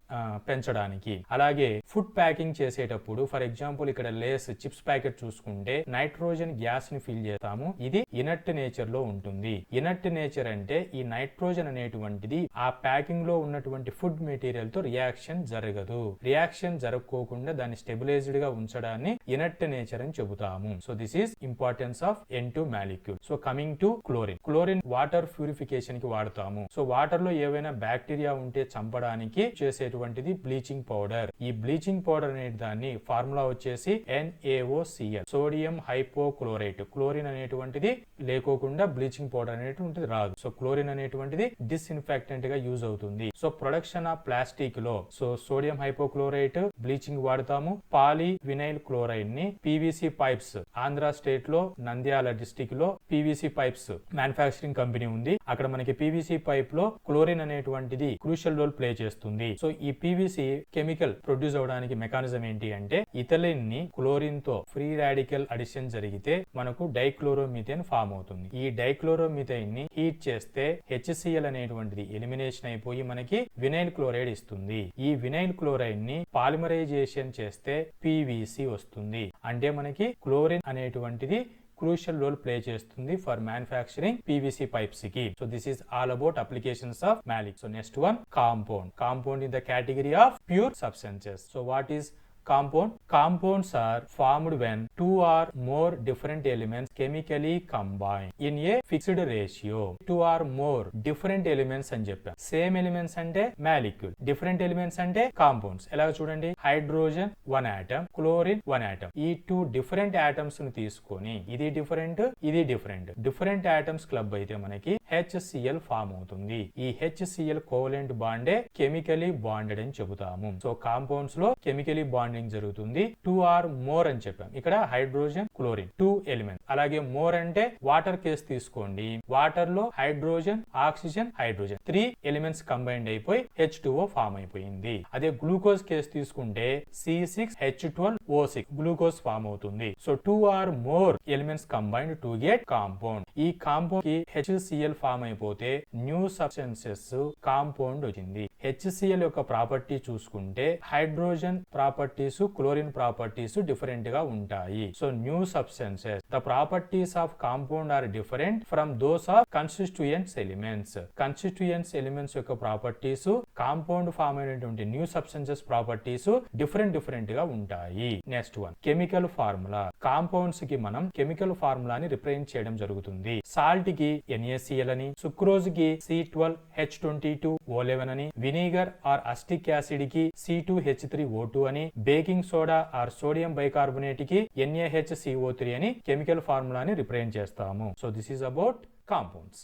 పెంచడానికి. అలాగే ఫుడ్ ప్యాకింగ్ చేసేటప్పుడు, ఫర్ ఎగ్జాంపుల్ ఇక్కడ లేస్ చిప్స్ ప్యాకెట్ చూసుకుంటే నైట్రోజన్ గ్యాస్ ని ఫిల్ చేస్తాము. ఇది ఇనర్ట్ నేచర్ లో ఉంటుంది. ఇనర్ట్ నేచర్ అంటే ఈ నైట్రోజన్ అనేటువంటిది ఆ ప్యాకింగ్ లో ఉన్నటువంటి ఫుడ్ మెటీరియల్ తో రియాక్షన్ జరగదు. రియాక్షన్ జరగకోకుండా దాన్ని స్టెబిలైజ్డ్ గా ఉంచడాన్ని ఇనర్ట్ నేచర్ అని చెబుతాము. So this is importance of N2 molecule. So coming to chlorine. Chlorine water purification కి వాడతాము. సో వాటర్ లో ఏవైనా బ్యాక్టీరియా ఉంటే చంపడానికి చేసేటువంటిది బ్లీచింగ్ పౌడర్. ఈ బ్లీచింగ్ పౌడర్ అనే దాన్ని ఫార్ములా వచ్చేసి వచ్చేసి NaOCl, సోడియం హైపోక్లోరైట్. క్లోరిన్ అనేటువంటిది లేకోకుండా బ్లీచింగ్ పౌడర్ అనేటువంటిది రాదు. సో క్లోరిన్ అనేటువంటిది డిస్ఇన్ఫెక్టెంట్ గా యూజ్ అవుతుంది. సో ప్రొడక్షన్ ఆఫ్ ప్లాస్టిక్ లో సో సోడియం హైపోక్లోరైట్ బ్లీచింగ్ వాడతాము. పాలీవినైల్ క్లోరైడ్ ని పీవీసీ పైప్స్, ఆంధ్ర స్టేట్ లో నంద్యాల డిస్టిక్ లో పీవీసీ పైప్స్ మ్యానుఫ్యాక్చరింగ్ కంపెనీ ఉంది. అక్కడ మనకి పీవీసీ పైప్ లో క్లోరిన్ అనేటువంటిది క్రూషియల్ రోల్ ప్లే చేస్తుంది. సో ఈ పీవీసీ కెమికల్ ప్రొడ్యూస్ అవడానికి మెకానిజం ఏంటి అంటే ఇథిలిన్ ని క్లోరిన్ తో ఫ్రీ రాడికల్ అడిషన్ జరిగితే మనకు డైక్లోరోమిథేన్ ఫామ్ అవుతుంది. ఈ డైక్లోరోమిథైన్ ని హీట్ చేస్తే HCl అనేటువంటిది ఎలిమినేషన్ అయిపోయి మనకి వినైల్ క్లోరైడ్ ఇస్తుంది. ఈ వినైల్ క్లోరైడ్ ని పాలిమరైజేషన్ చేస్తే PVC వస్తుంది. అంటే మనకి క్లోరిన్ అనేటువంటిది crucial role play చేస్తుంది for manufacturing PVC pipes ki. So this is all about applications of malic. So next one, compound. Compound in the category of pure substances. So what is compound? Compounds are formed when two or more different elements chemically combine in a fixed ratio. Two or more different elements అని చెప్పాం. Same elements అంటే molecule, different elements అంటే compounds. ఎలాగ చూడండి, hydrogen 1 atom, chlorine 1 atom. ఈ 2 different atoms ను తీసుకొని ఇది డిఫరెంట్, ఇది డిఫరెంట్, డిఫరెంట్ ఆటమ్స్ క్లబ్ అయితే మనకి HCl ఫామ్ అవుతుంది. ఈ HCl కోవలెంట్ బాండే కెమికలీ బాండెడ్ అని చెబుతాము. సో కాంపౌండ్స్ లో కెమికలీ బాండ్ జరుగుతుంది. 2 ఆర్ మోర్ అని చెప్పాం. ఇక్కడ హైడ్రోజన్, క్లోరిన్ 2 ఎలిమెంట్స్. అలాగే మోర్ అంటే వాటర్ కేసు తీసుకోండి. వాటర్ లో hydrogen, oxygen, hydrogen 3 elements combined అయిపోయి H2O ఫామ్ అయిపోయింది. అదే గ్లూకోజ్ కేసు తీసుకుంటే C6H12O6 గ్లూకోజ్ ఫామ్ అవుతుంది. So 2 or more elements combined to get compound. ఈ కాంపౌండ్ కి HCl ఫామ్ అయిపోతే న్యూ సబ్స్టెన్సెస్ కాంపౌండ్ వచ్చింది. HCl యొక్క ప్రాపర్టీ చూసుకుంటే hydrogen properties, chlorine properties different గా ఉంటాయి. So new substances, the properties of compound are different from those of constituents elements. Constituents elements యొక్క properties compound form అయినటువంటి new substances properties different గా ఉంటాయి. Next one, chemical formula. Compounds కి మనం chemical ఫార్ములాని represent చేయడం జరుగుతుంది. సాల్ట్ కి NaCl అని, సుక్రోజ్ కి C12H22O11 అని, వినిగర్ ఆర్ అస్టిక్ యాసిడ్ కి C2H3O2 అని, baking soda are sodium bicarbonate కి NaHCO3 అని కెమికల్ ఫార్ములాని రిప్రజెంట్ చేస్తాము. So this is about compounds.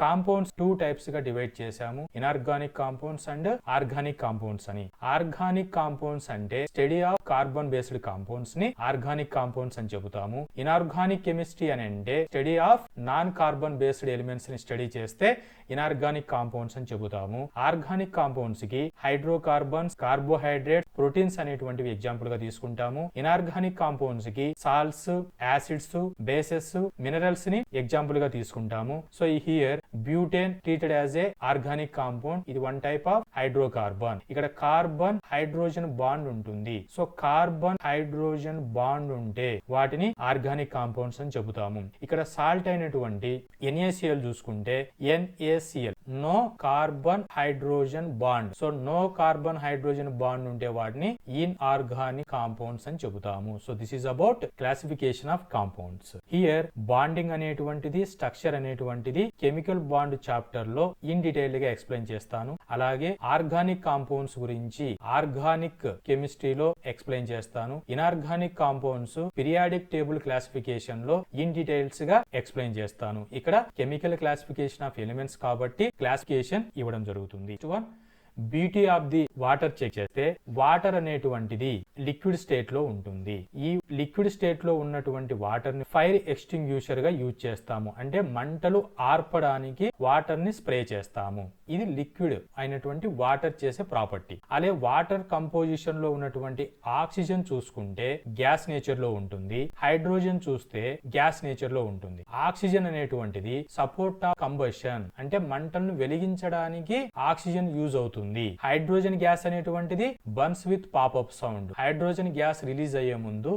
Compounds 2 types గా డివైడ్ చేశాము, inorganic compounds and organic compounds అని. ఆర్గానిక్ కాంపౌండ్స్ అంటే study of carbon based compounds ని ఆర్గానిక్ కాంపౌండ్స్ అని చెబుతాము. ఇనార్గానిక్ కెమిస్ట్రీ అని అంటే study of non carbon based elements ని స్టడీ చేస్తే ఇనార్గానిక్ కాంపౌండ్స్ అని చెబుతాము. ఆర్గానిక్ కాంపౌండ్స్ కి హైడ్రోకార్బన్స్, కార్బోహైడ్రేట్, ప్రోటీన్స్ అనేటువంటివి ఎగ్జాంపుల్ గా తీసుకుంటాము. ఇనార్గానిక్ కాంపౌండ్స్ కి సాల్ట్స్, యాసిడ్స్, బేసెస్, మినరల్స్ ని ఎగ్జాంపుల్ గా తీసుకుంటాము. So here butane treated as a organic compound. ఇది 1 టైప్ ఆఫ్ హైడ్రోకార్బన్. ఇక్కడ కార్బన్ హైడ్రోజన్ బాండ్ ఉంటుంది. సో కార్బన్ హైడ్రోజన్ బాండ్ ఉంటే వాటిని ఆర్గానిక్ కాంపౌండ్స్ అని చెబుతాము. ఇక్కడ సాల్ట్ అయినటువంటి NaCl చూసుకుంటే NaCl, no carbon hydrogen bond. So no carbon hydrogen bond ఉంటే వాటిని ఇన్ఆర్గానిక్ కాంపౌండ్స్ అని చెబుతాము. So this is about classification of compounds. Here bonding అనేటువంటిది, స్ట్రక్చర్ అనేటువంటిది కెమికల్ బాండ్ చాప్టర్ లో ఇన్ డీటెయిల్ గా ఎక్స్ప్లెయిన్ చేస్తాను. అలాగే ఆర్గానిక్ కాంపౌండ్స్ గురించి ఆర్గానిక్ కెమిస్ట్రీలో ఎక్స్ప్లెయిన్ చేస్తాను. Inorganic compounds periodic table classification లో ఇన్ డీటెయిల్స్ గా ఎక్స్ప్లెయిన్ చేస్తాను. ఇక్కడ కెమికల్ క్లాసిఫికేషన్ ఆఫ్ ఎలిమెంట్స్ కాబట్టి క్లాసిఫికేషన్ ఇవ్వడం జరుగుతుంది. Beauty of the water check చేస్తే వాటర్ అనేటువంటిది లిక్విడ్ స్టేట్ లో ఉంటుంది. ఈ లిక్విడ్ స్టేట్ లో ఉన్నటువంటి వాటర్ ని ఫైర్ ఎక్స్టింగ్యూషర్ గా యూజ్ చేస్తాము. అంటే మంటలు ఆర్పడానికి వాటర్ ని స్ప్రే చేస్తాము. ఇది లిక్విడ్ అయినటువంటి వాటర్ చేసే ప్రాపర్టీ. అలాగే వాటర్ కంపోజిషన్ లో ఉన్నటువంటి ఆక్సిజన్ చూసుకుంటే గ్యాస్ నేచర్ లో ఉంటుంది. హైడ్రోజన్ చూస్తే గ్యాస్ నేచర్ లో ఉంటుంది. ఆక్సిజన్ అనేటువంటిది సపోర్ట్ ఆఫ్ కంబషన్, అంటే మంటలను వెలిగించడానికి ఆక్సిజన్ యూజ్ అవుతుంది. హైడ్రోజన్ గ్యాస్ అనేటువంటిది burns with popup sound. Hydrogen gas release అయ్యే ముందు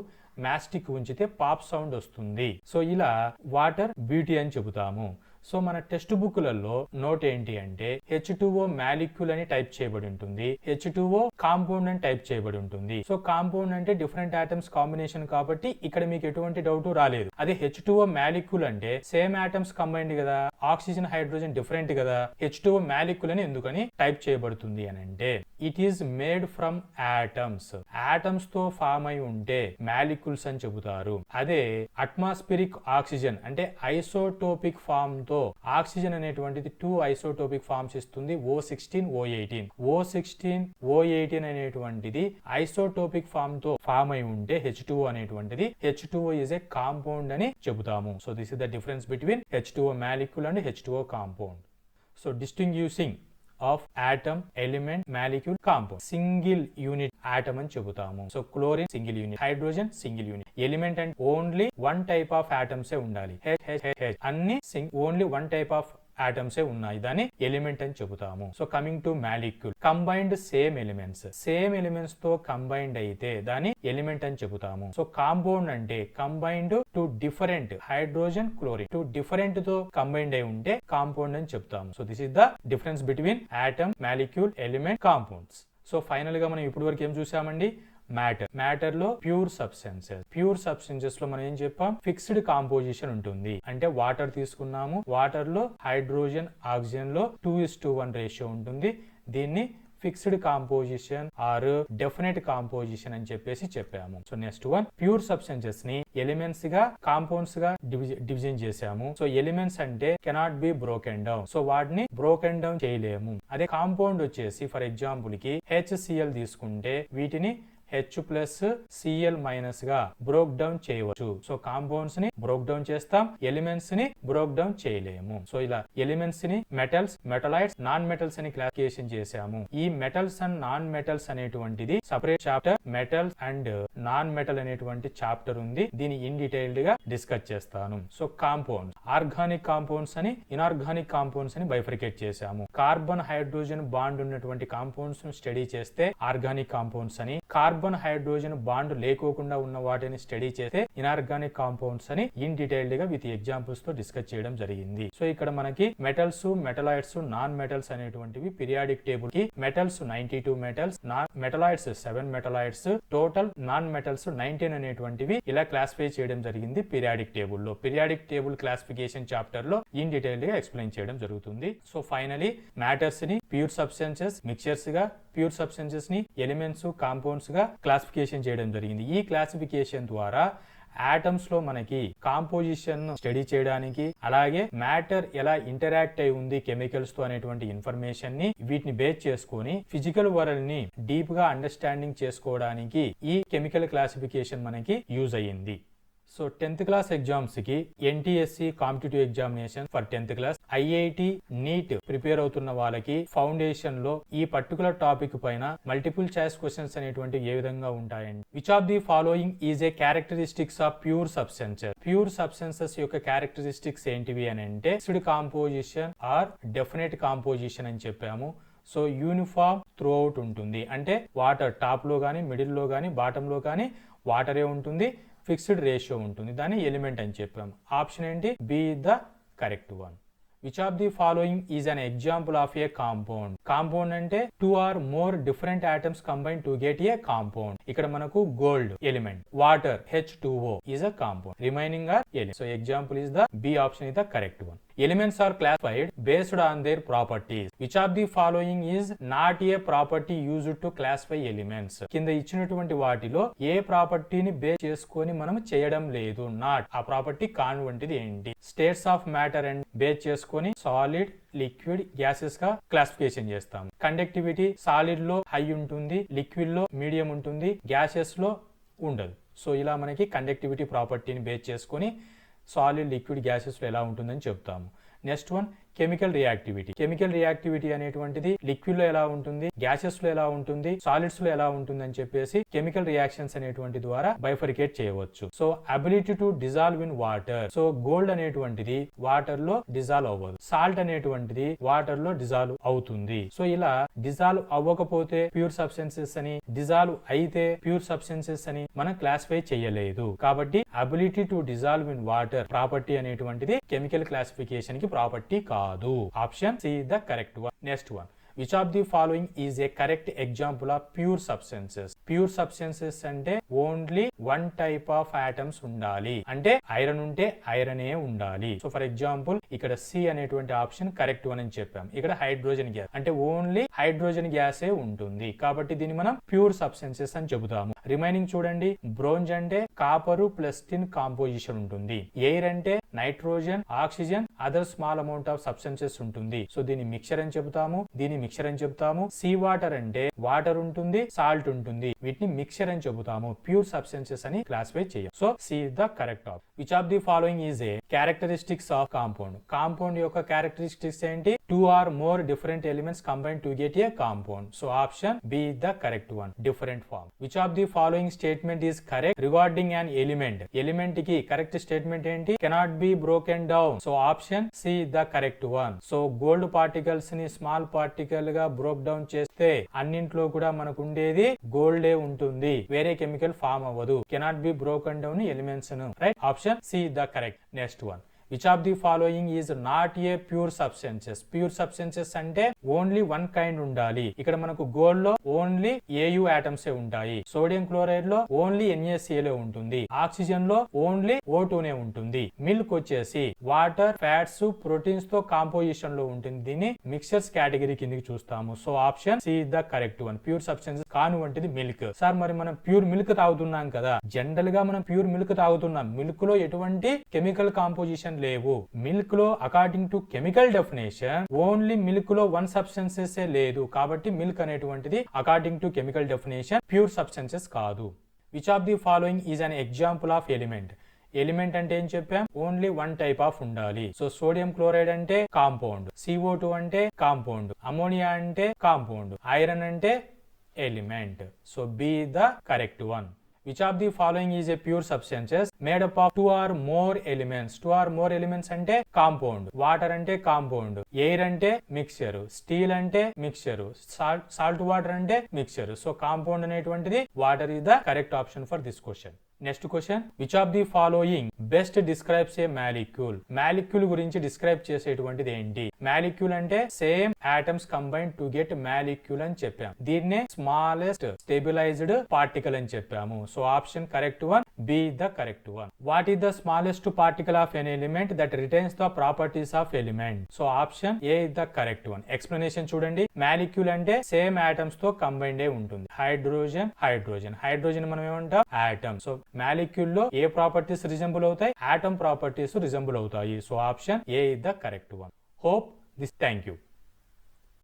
మాస్టిక్ ఉంచితే పాప్ సౌండ్ వస్తుంది. సో ఇలా వాటర్ బ్యూటీ అని చెబుతాము. సో మన టెక్స్ట్ బుక్లలో నోట్ ఏంటి అంటే H2O మాలిక్యూల్ అని టైప్ చేయబడి ఉంటుంది, H2O కాంపౌండ్ అని టైప్ చేయబడి ఉంటుంది. సో కాంపౌండ్ అంటే డిఫరెంట్ ఆటమ్స్ కాంబినేషన్ కాబట్టి ఇక్కడ మీకు ఎటువంటి డౌట్ రాలేదు. అదే H2O మాలిక్యూల్ అంటే సేమ్ ఆటమ్స్ కంబైన్డ్ కదా, ఆక్సిజన్ హైడ్రోజన్ డిఫరెంట్ కదా, H2O మాలిక్యూల్ అని ఎందుకని టైప్ చేయబడుతుంది అని అంటే it is made from atoms. Atoms తో ఫామ్ అయి ఉంటే మాలిక్యూల్స్ అని చెబుతారు. అదే అట్మాస్ఫిరిక్ ఆక్సిజన్ అంటే ఐసోటోపిక్ ఫామ్ తో ఆక్సిజన్ అనేటువంటిది 2 ఐసోటోపిక్ ఫార్మ్స్ ఇస్తుంది, O16 O18. O16 O18 అనేటువంటిది ఐసోటోపిక్ ఫామ్ తో ఫామ్ అయి ఉంటే H2O అనేటువంటిది H2O ఈజ్ ఏ కాంపౌండ్ అని చెబుతాము. So this is the difference between H2O molecule and H2O compound. So distinguishing of atom, element, molecule, compound. Single unit atom అని చెబుతాము. So chlorine single unit, hydrogen single unit. Element అంటే only one type of ఆటమ్సే ఉండాలి. అన్ని only one type of ఆటమ్సే ఉన్నాయి, దాన్ని element అని చెబుతాము. So coming to molecule, combined same elements తో కంబైన్డ్ అయితే దాన్ని ఎలిమెంట్ అని చెబుతాము. సో కాంపౌండ్ అంటే combined to different, hydrogen, chlorine, to different తో కంబైన్డ్ అయి ఉంటే కాంపౌండ్ అని చెప్తాము. So this is the difference between atom, molecule, element, compounds. So final గా మనం ఇప్పటి వరకు ఏం చూసామండి? మ్యాటర్ లో ప్యూర్ సబ్స్టెన్సెస్ లో మనం ఏం చెప్పాం? ఫిక్స్డ్ కాంపోజిషన్ ఉంటుంది. అంటే వాటర్ తీసుకున్నాము, వాటర్ లో హైడ్రోజన్, ఆక్సిజన్ లో 2:1 రేషియో ఉంటుంది. దీన్ని fixed composition or definite composition అని చెప్పేసి చెప్పాము. So next one, pure substances ని ఎలిమెంట్స్ గా, కాంపౌండ్స్ గా డివిజన్ చేసాము. సో ఎలిమెంట్స్ అంటే cannot be broken down, so వాటిని బ్రోకెన్ డౌన్ చేయలేము. అదే కాంపౌండ్ వచ్చేసి ఫర్ ఎగ్జాంపుల్ కి HCl తీసుకుంటే వీటిని H+Cl- గా బ్రోక్ డౌన్ చేయవచ్చు. సో కాంపౌండ్స్ ని బ్రోక్ డౌన్ చేస్తాం, ఎలిమెంట్స్ ని బ్రోక్ డౌన్ చేయలేము. సో ఇలా ఎలిమెంట్స్ ని మెటల్స్, మెటలైట్స్, నాన్ మెటల్స్ అని క్లాసిఫికేషన్ చేసాము. ఈ మెటల్స్ అండ్ నాన్ మెటల్స్ అనేటువంటిది separate chapter. Metals and non metal అనేటువంటి చాప్టర్ ఉంది, దీని ఇన్ డీటెయిల్డ్ గా డిస్కస్ చేస్తాను. సో కాంపౌండ్స్, ఆర్గానిక్ కాంపౌండ్స్ అని, ఇనార్గానిక్ కాంపౌండ్స్ అని బైఫర్కేట్ చేసాము. కార్బన్ హైడ్రోజన్ బాండ్ ఉన్నటువంటి కాంపౌండ్స్ ను స్టడీ చేస్తే ఆర్గానిక్ కాంపౌండ్స్ అని, కార్బన్ హైడ్రోజన్ బాండ్ లేకోకుండా ఉన్న వాటిని స్టడీ చేస్తే ఇనార్గానిక్ కాంపౌండ్స్ అని ఇన్ డీటెయిల్డ్ గా విత్ ఎగ్జాంపుల్స్ తో డిస్కస్ చేయడం జరిగింది. సో ఇక్కడ మనకి మెటల్స్, మెటలైట్స్, నాన్ మెటల్స్ అనేటువంటివి పీరియాడిక్ టేబుల్ కి metals 92 metals, metalloids 7 metalloids, total non metals 19 అనేటువంటివి ఇలా క్లాసిఫై చేయడం జరిగింది పీరియాడిక్ టేబుల్ లో. పీరియాడిక్ టేబుల్ క్లాసిఫికేషన్ చాప్టర్ లో ఇన్ డీటెయిల్డ్ గా ఎక్స్ప్లెయిన్ చేయడం జరుగుతుంది. సో ఫైనలీ మ్యాటర్స్ ని ప్యూర్ సబ్స్టెన్సెస్, మిక్చర్స్ గా, ప్యూర్ సబ్స్టెన్సెస్ ని ఎలిమెంట్స్, కాంపౌండ్స్ గా క్లాసిఫికేషన్ చేయడం జరిగింది. ఈ క్లాసిఫికేషన్ ద్వారా ఆటమ్స్ లో మనకి కాంపోజిషన్ స్టడీ చేయడానికి, అలాగే మ్యాటర్ ఎలా ఇంటరాక్ట్ అయి ఉంది కెమికల్స్ తో అనేటువంటి ఇన్ఫర్మేషన్ ని వీటిని బేస్ చేసుకొని ఫిజికల్ వరల్డ్ ని డీప్ గా అండర్స్టాండింగ్ చేసుకోవడానికి ఈ కెమికల్ క్లాసిఫికేషన్ మనకి యూజ్ అయ్యింది. సో 10th క్లాస్ ఎగ్జామ్స్ కి NTSC competitive examination for 10th class, IIT NEET prepare అవుతున్న వాళ్ళకి ఫౌండేషన్ లో ఈ పర్టికులర్ టాపిక్ పైన మల్టిపుల్ చాయిస్ క్వశ్చన్స్ అనేటువంటివి ఏ విధంగా ఉంటాయండి? Which of the following is a characteristics of pure substances? Pure substances యొక్క క్యారెక్టరిస్టిక్స్ ఏంటివి అని అంటే fixed composition or definite composition అని చెప్పాము. సో యూనిఫామ్ త్రూ అవుట్ ఉంటుంది, అంటే వాటర్ టాప్ లో గానీ, మిడిల్ లో గానీ, బాటమ్ లో గానీ వాటరే ఉంటుంది, ఫిక్స్డ్ రేషియో ఉంటుంది, దాన్ని ఎలిమెంట్ అని చెప్పాము. ఆప్షన్ ఏంటి? B the correct one. Which of the following is an example of a compound? Compound అంటే 2 or more different atoms combine to get a compound. ఇక్కడ మనకు gold element, water H2O is a compound, remaining are element. So example is the B option is the correct one. Elements are classified based on their properties. Which of the following is not a property used to classify elements? కింద ఇచ్చినటువంటి వాటిలో ఏ ప్రాపర్టీని base చేసుకొని మనం చేయడం లేదు. Not, ఆ property కానివంటిది ఏంటి? States of matter and base చేసుకొని సాలిడ్, లిక్విడ్, గ్యాసెస్ గా క్లాసిఫికేషన్ చేస్తాం. కండక్టివిటీ సాలిడ్ లో హై ఉంటుంది, లిక్విడ్ లో మీడియం ఉంటుంది, గ్యాసెస్ లో ఉండదు. సో ఇలా మనకి కండక్టివిటీ ప్రాపర్టీని బేస్ చేసుకొని సాలిడ్, లిక్విడ్, గ్యాసెస్ లో ఎలా ఉంటుందని చెప్తాము. Next one, chemical reactivity. Chemical reactivity అనేటువంటిది లిక్విడ్ లో ఎలా ఉంటుంది, గ్యాసెస్ లో ఎలా ఉంటుంది, సాలిడ్స్ లో ఎలా ఉంటుంది అని చెప్పేసి కెమికల్ రియాక్షన్స్ అనేటువంటి ద్వారా బైఫర్కేట్ చేయవచ్చు. So ability to dissolve in water. So gold అనేటువంటిది వాటర్ లో డిజాల్వ్ అవ్వదు, సాల్ట్ అనేటువంటిది వాటర్ లో డిజాల్వ్ అవుతుంది. సో ఇలా డిజాల్వ్ అవ్వకపోతే ప్యూర్ సబ్స్టెన్సెస్ అని, డిజాల్వ్ అయితే ప్యూర్ సబ్స్టెన్సెస్ అని మనం క్లాసిఫై చేయలేదు. కాబట్టి ability to dissolve in water property అనేటువంటిది కెమికల్ క్లాసిఫికేషన్ కి ప్రాపర్టీ కాదు. Option see the correct one. Next one, which of the following is A correct example of pure substances. Pure substances అంటే only one type of atoms ఉండాలి, అంటే iron ఉంటే ఐరనే ఉండాలి. So for example ఇక్కడ C అనేటువంటి option correct అని చెప్పాం. ఇక్కడ హైడ్రోజన్ గ్యాస్ అంటే ఓన్లీ హైడ్రోజన్ గ్యాసే ఉంటుంది, కాబట్టి దీన్ని మనం ప్యూర్ సబ్స్టెన్సెస్ అని చెబుతాము. రిమైనింగ్ చూడండి, బ్రోంజ్ అంటే కాపరు ప్లస్ టిన్ కాంపోజిషన్ ఉంటుంది, ఎయిర్ అంటే nitrogen, oxygen, other small amount of substances ఉంటుంది. సో దీన్ని మిక్చర్ అని చెబుతాము, దీన్ని మిక్చర్ అని చెబుతాము. సీ వాటర్ అంటే వాటర్ ఉంటుంది, సాల్ట్ ఉంటుంది, వీటిని మిక్చర్ అని చెబుతాము, ప్యూర్ సబ్స్టెన్సెస్ అని క్లాసిఫై చేయం. So C is the correct option. Which of the following is a characteristics of compound. Compound యొక్క క్యారెక్టరిస్టిక్స్ ఏంటి? 2 or more different elements combined to get a compound. So option B is the correct one, different form. Which of the following statement is correct regarding an element? Element ki correct statement enti? Cannot be broken down. So option C is the correct one. So gold particles ni small particle ga broke down cheste annintlo kuda manaku undedi gold e untundi, vere chemical form avadu. Cannot be broken down elements nu, right? Option C is the correct. Next one. Which of the following is not a pure substances? Pure substances అంటే only one kind ఉండాలి. ఇక్కడ మనకు gold లో only AU atoms ఉంటాయి, sodium chloride లో only NaCl ఉంటుంది, oxygen లో only O2 నే ఉంటుంది, మిల్క్ వచ్చేసి వాటర్, ఫ్యాట్స్, ప్రోటీన్స్ తో కాంపోజిషన్ లో ఉంటుంది. దీన్ని మిక్చర్స్ కేటగిరీ కిందకి చూస్తాము. So option C is the correct one. Pure substances కానివంటిది మిల్క్. సార్ మరి మనం ప్యూర్ మిల్క్ తాగుతున్నాం కదా, జనరల్ గా మనం ప్యూర్ మిల్క్ తాగుతున్నాం, మిల్క్ లో ఎటువంటి కెమికల్ కాంపోజిషన్ లేవు. మిల్క్ లో according to chemical definition only milk లో వన్ సబ్స్టెన్సెస్ లేదు, కాబట్టి మిల్క్ అనేటువంటిది according to chemical definition pure substances కాదు. Which of the following is an example of element. Element అంటే ఏం చెప్పాం? ఓన్లీ వన్ టైప్ ఆఫ్ ఉండాలి. సో సోడియం క్లోరైడ్ అంటే కాంపౌండ్, CO2 అంటే కాంపౌండ్, అమోనియా అంటే కాంపౌండ్, ఐరన్ అంటే element. So B the correct one. Which of the following is a pure substances made up of 2 or more elements? 2 or more elements అంటే compound, water అంటే compound, air అంటే mixture, steel అంటే mixture, salt water అంటే mixture. So compound అనేటువంటిది water is the correct option for this question. Next question, which of the following best describes a molecule. Molecule గురించి describe చేసేటువంటిది ఏంటి? Molecule అంటే same atoms combine to get molecule అని చెప్పాం. దీన్నే smallest stabilised particle అని చెప్పాము. So option correct one, B the correct one. What is the smallest particle of an element that retains the properties of element? So option A is the correct one. Explanation చూడండి, molecule అంటే same atoms తో combined అయి ఉంటుంది. Hydrogen, hydrogen, hydrogen మనం ఏమంటాం? Atom. So molecule లో ఏ properties resemble అవుతాయి? Atom properties resemble అవుతాయి. So option A is the correct one. Hope this. Thank you.